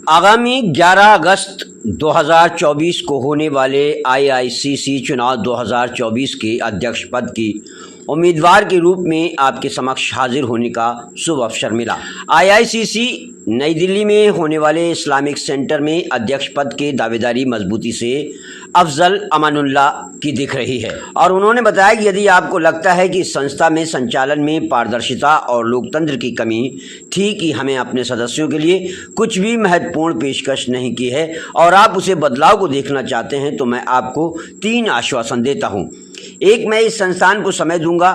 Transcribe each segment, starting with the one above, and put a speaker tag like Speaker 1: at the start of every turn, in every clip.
Speaker 1: आगामी 11 अगस्त 2024 को होने वाले आईआईसीसी चुनाव 2024 के अध्यक्ष पद की उम्मीदवार के रूप में आपके समक्ष हाजिर होने का शुभ अवसर मिला। आईआईसीसी नई दिल्ली में होने वाले इस्लामिक सेंटर में अध्यक्ष पद के दावेदारी मजबूती से अफजल अमानुल्लाह की दिख रही है और उन्होंने बताया कि यदि आपको लगता है कि संस्था में संचालन में पारदर्शिता और लोकतंत्र की कमी थी कि हमें अपने सदस्यों के लिए कुछ भी महत्वपूर्ण पेशकश नहीं की है और आप उसे बदलाव को देखना चाहते हैं, तो मैं आपको 3 आश्वासन देता हूं। 1, मैं इस संस्थान को समय दूंगा।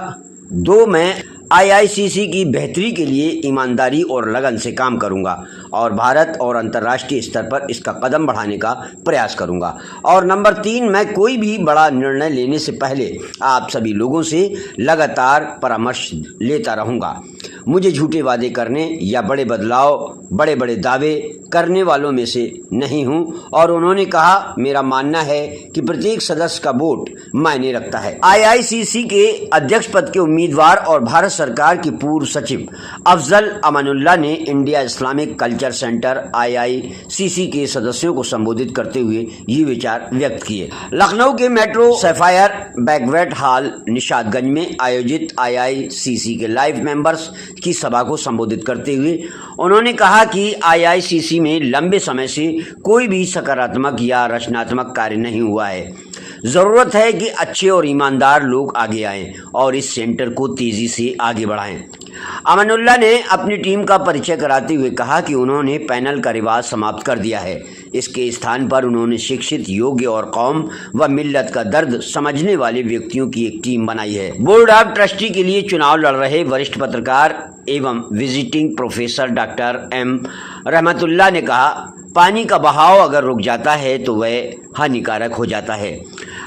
Speaker 1: 2, मैं आईआईसीसी की बेहतरी के लिए ईमानदारी और लगन से काम करूंगा और भारत और अंतर्राष्ट्रीय स्तर पर इसका कदम बढ़ाने का प्रयास करूंगा। और नंबर 3, मैं कोई भी बड़ा निर्णय लेने से पहले आप सभी लोगों से लगातार परामर्श लेता रहूंगा। मुझे झूठे वादे करने या बड़े बदलाव, बड़े बड़े दावे करने वालों में से नहीं हूं। और उन्होंने कहा, मेरा मानना है कि प्रत्येक सदस्य का वोट मायने रखता है। आईआईसीसी के अध्यक्ष पद के उम्मीदवार और भारत सरकार के पूर्व सचिव अफजल अमानुल्लाह ने India Islamic culture centre IICC के सदस्यों को संबोधित करते हुए ये विचार व्यक्त किए। लखनऊ के metro sapphire banquet hall Nishatganj में आयोजित आईआईसीसी के लाइव मेंबर्स की सभा को संबोधित करते हुए उन्होंने कहा कि आईआईसीसी में लंबे समय से कोई भी सकारात्मक या रचनात्मक कार्य नहीं हुआ है। जरूरत है कि अच्छे और ईमानदार लोग आगे आएं और इस सेंटर को तेजी से आगे बढ़ाएं। अमानुल्लाह ने अपनी टीम का परिचय कराते हुए कहा कि उन्होंने पैनल का रिवाज समाप्त कर दिया है। इसके स्थान पर उन्होंने शिक्षित, योग्य और कौम व मिल्लत का दर्द समझने वाले व्यक्तियों की एक टीम बनाई है। बोर्ड ऑफ ट्रस्टी के लिए चुनाव लड़ रहे वरिष्ठ पत्रकार एवं विजिटिंग प्रोफेसर डॉक्टर एम रहमतुल्लाह ने कहा, पानी का बहाव अगर रुक जाता है तो वह हानिकारक हो जाता है।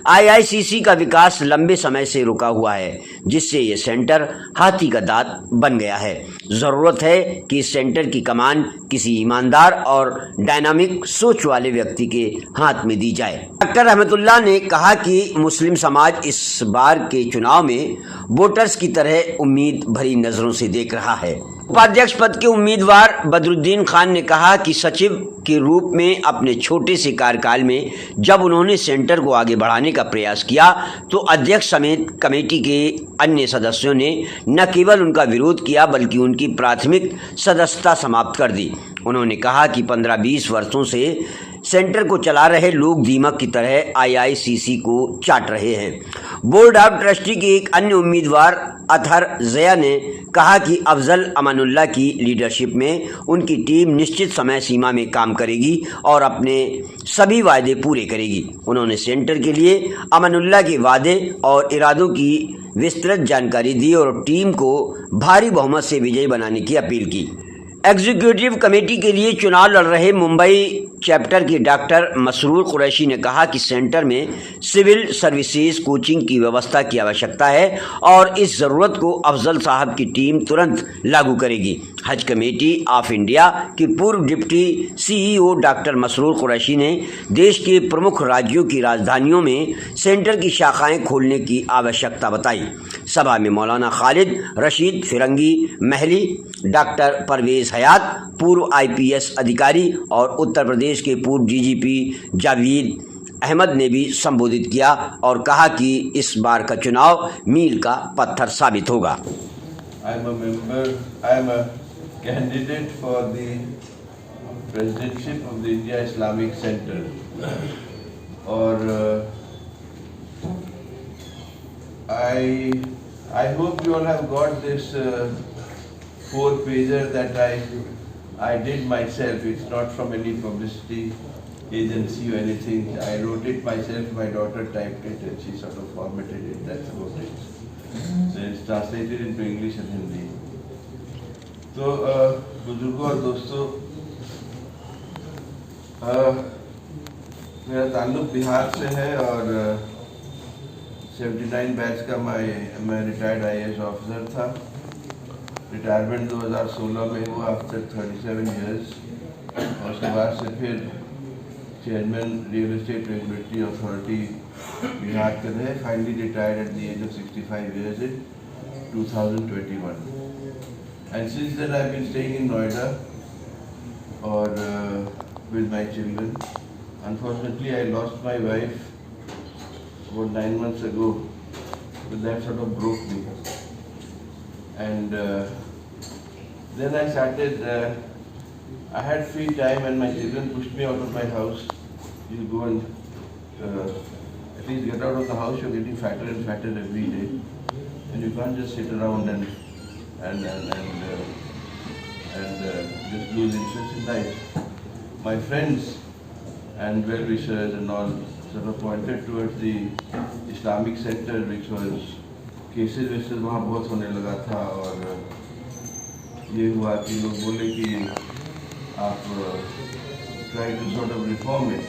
Speaker 1: आईआईसीसी का विकास लंबे समय से रुका हुआ है, जिससे ये सेंटर हाथी का दांत बन गया है। ज़रूरत है कि इस सेंटर की कमान किसी ईमानदार और डायनामिक सोच वाले व्यक्ति के हाथ में दी जाए। डॉक्टर रहमतुल्लाह ने कहा कि मुस्लिम समाज इस बार के चुनाव में वोटर्स की तरह उम्मीद भरी नज़रों से देख रहा है। उपाध्यक्ष पद के उम्मीदवार बदरुद्दीन खान ने कहा कि सचिव के रूप में अपने छोटे से कार्यकाल में जब उन्होंने सेंटर को आगे बढ़ाने का प्रयास किया तो अध्यक्ष समेत कमेटी के अन्य सदस्यों ने न केवल उनका विरोध किया बल्कि उनकी प्राथमिक सदस्यता समाप्त कर दी। उन्होंने कहा कि 15-20 वर्षों से सेंटर को चला रहे लोग दीमक की तरह आईआईसीसी को चाट रहे हैं। बोर्ड ऑफ ट्रस्टी के एक अन्य उम्मीदवार अतहर ज़िया ने कहा कि अफजल अमानुल्लाह की लीडरशिप में उनकी टीम निश्चित समय सीमा में काम करेगी और अपने सभी वायदे पूरे करेगी। उन्होंने सेंटर के लिए अमानुल्लाह के वादे और इरादों की विस्तृत जानकारी दी और टीम को भारी बहुमत से विजयी बनाने की अपील की। एग्जीक्यूटिव कमेटी के लिए चुनाव लड़ रहे मुंबई चैप्टर के डॉक्टर मसरूर कुरैशी ने कहा कि सेंटर में सिविल सर्विसेज कोचिंग की व्यवस्था की आवश्यकता है और इस ज़रूरत को अफजल साहब की टीम तुरंत लागू करेगी। हज कमेटी ऑफ इंडिया के पूर्व deputy CEO doctor Masroor Qureshi ने देश के प्रमुख राज्यों की राजधानियों में सेंटर की शाखाएं खोलने की आवश्यकता बताई। सभा में मौलाना खालिद रशीद फिरंगी महली, डॉक्टर परवेज हयात पूर्व आईपीएस अधिकारी और उत्तर प्रदेश के पूर्व डीजीपी जावेद अहमद ने भी संबोधित किया और कहा कि इस बार का चुनाव मील का पत्थर साबित होगा।
Speaker 2: I am a candidate for the presidency of the India Islamic Center और I hope you all have got this 4-pager that I did myself. It's not from any publicity agency or anything. I wrote it myself. My daughter typed it and she sort of formatted it. That's about it. So it's translated into English and Hindi. तो बुजुर्गों और दोस्तों, मेरा ताल्लुक बिहार से है और 79 batch का मैं रिटायर्ड आईएएस ऑफिसर था। रिटायरमेंट 2016 में हुआ आफ्टर 37 इयर्स और उसके बाद से फिर chairman real estate regulatory authority Bihar के रहे। Finally retired at the age of 65 years in 2021 and since then I've been staying in Noida और with my children. Unfortunately, I lost my wife about 9 months ago, but that sort of broke me. And then I started, I had free time and my children pushed me out of my house. You go and at least get out of the house, you're getting fatter and fatter every day. And you can't just sit around and just lose interest in life. My friends and well-wishers and all sort of pointed towards the Islamic Center, which was cases वेसेस वहाँ बहुत होने लगा था, और ये हुआ कि लोग बोले कि आप try to sort of reform it.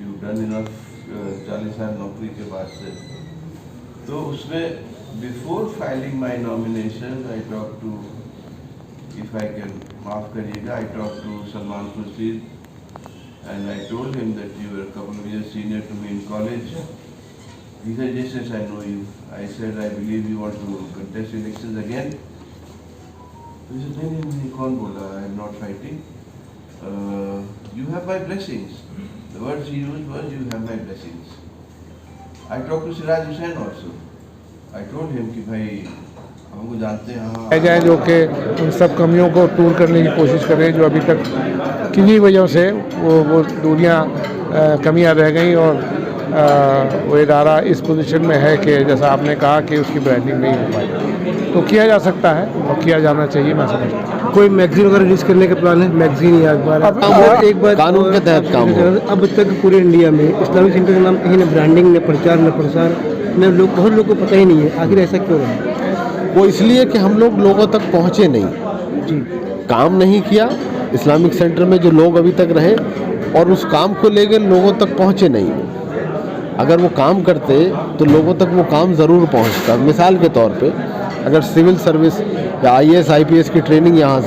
Speaker 2: You've done enough 40 साल नौकरी के बाद से. तो उसमें before filing my nomination, I talked to, if I can माफ करिएगा, I talked to Salman Khurshid and I told him that you were a couple of years senior to me in college. He said, yes, yes, I know you. I said, I believe you want to contest elections again. He said, नहीं, कौन बोला? I am not fighting. You have my blessings. The words he used was, you have my blessings. I talked to Siraj Hussain also. I told him कि भाई हमको जानते हैं
Speaker 3: जाए जो कि उन सब कमियों को दूर करने की कोशिश करें जो अभी तक किन्हीं वजहों से वो दूरियां कमियां रह गई, और वो इदारा इस पोजीशन में है कि जैसा आपने कहा कि उसकी ब्रांडिंग नहीं हो पाई, तो किया जा सकता है और किया जाना चाहिए, मैं समझता हूँ।
Speaker 4: कोई मैगजीन वगैरह रिलीज करने का प्लान है? मैगजीन या अखबार? अब एक बार कानून के तहत काम हो। अब तक पूरे इंडिया में इस्लामिक सेंटर का नाम कहीं न ब्रांडिंग, न प्रचार, न प्रसार, न लोग, बहुत लोग को पता ही नहीं है। आखिर ऐसा क्यों है?
Speaker 5: वो इसलिए कि हम लोग लोगों तक पहुँचे नहीं, काम नहीं किया इस्लामिक सेंटर में जो लोग अभी तक रहे, और उस काम को लेकर लोगों तक पहुँचे नहीं। अगर वो काम करते तो लोगों तक वो काम ज़रूर पहुँचता। मिसाल के तौर पे अगर सिविल सर्विस या IAS IPS की ट्रेनिंग यहाँ से